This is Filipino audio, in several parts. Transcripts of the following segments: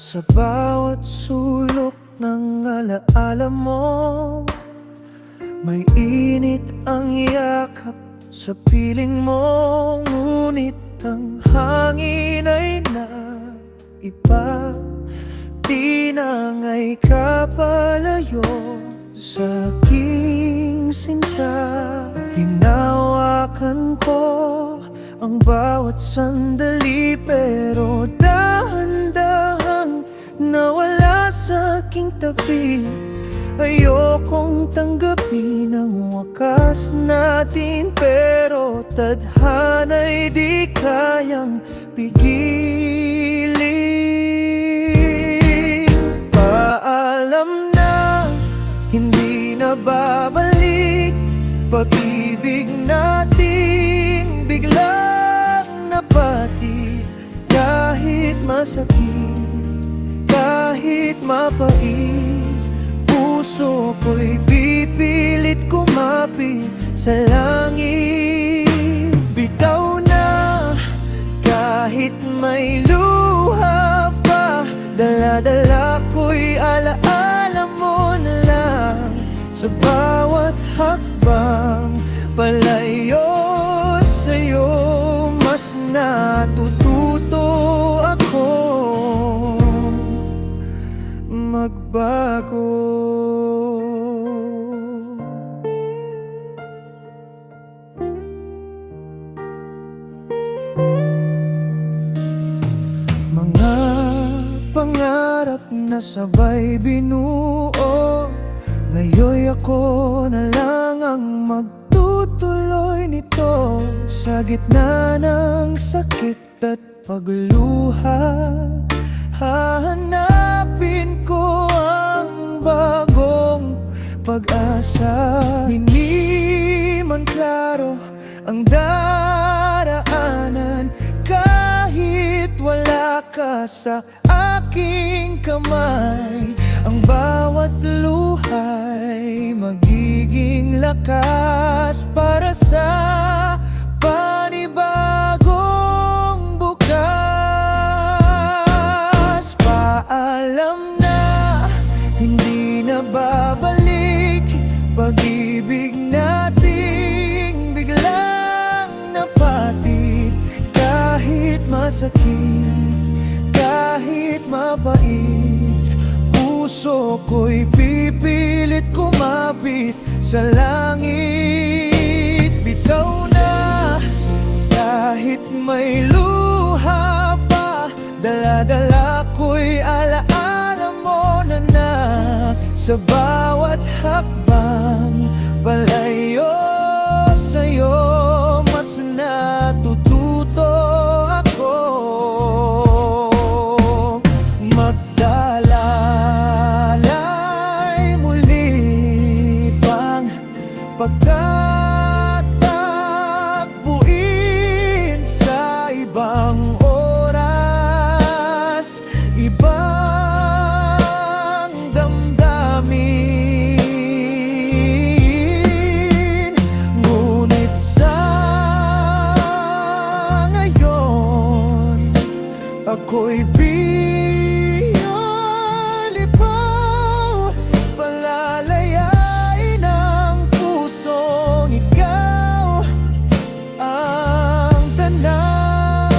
Sa bawat sulok ng alaala mo, may init ang yakap sa piling mo. Ngunit ang hangin ay naiba, di na nga'y kapalayo sa aking sinta. Hinawakan ko ang bawat sandali, pero dahan-dahang nawala sa aking tabi. Ayokong tanggapin ang wakas natin, pero tadhana'y di kayang pigilin. Paalam na, hindi na babalik. Pag-ibig nating biglang napati. Kahit masakit, kahit mapait, puso ko'y pipilit kumapit sa langit. Bitaw na, kahit may luha pa, dala-dala ko'y alaala mo na lang. Sa bawat hakbang palayo sa'yo, mas natututo ako magbago. Mga pangarap na sabay binuo, ngayon ako na lang ang magtutuloy nito. Sa gitna ng sakit at pagluha, hahanapin ko ang bagong pag-asa. Hindi man klaro ang daraanan, kahit wala ka sa aking kamay. Ang bawat luha'y magiging lakas para sa panibagong bukas. Paalam na, hindi na babalik. Pag-ibig nating biglang napatid. Kahit masakit, kahit mabait, puso ko'y pipilit kumapit sa langit. Bitaw na, kahit may luha pa, dala-dala ko'y alaala mo na sa bawat hakbang palayo sa'yo, mas natututo ako magdalalay muli pang pagtatakbuin sa ibang oras, ibang damdamin. Ngunit sa ngayon, ako'y lilipaw, palalayain ang pusong ikaw ang tanaw.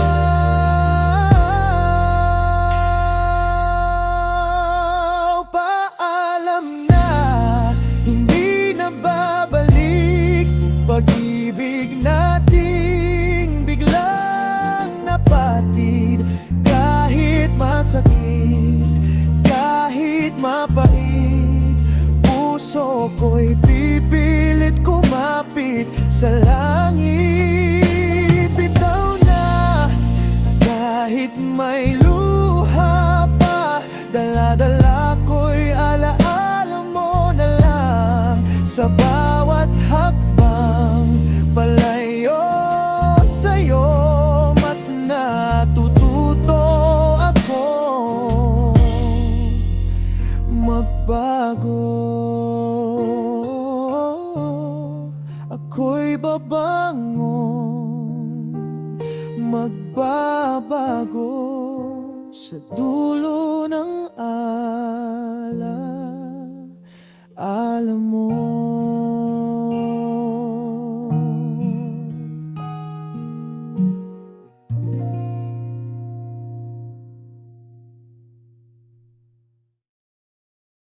Paalam na, hindi na babalik. Pag-ibig nating biglang napatid. Kahit masakit, kahit mapait, puso ko'y pipilit kumapit sa langit. Bitaw na, kahit may luha pa, dala-dala ko'y alaala mo na lang. Sa bawat hakbang palayo sa'yo, mas natututo ako magbago. ako'y babangon, magbabago sa dulo ng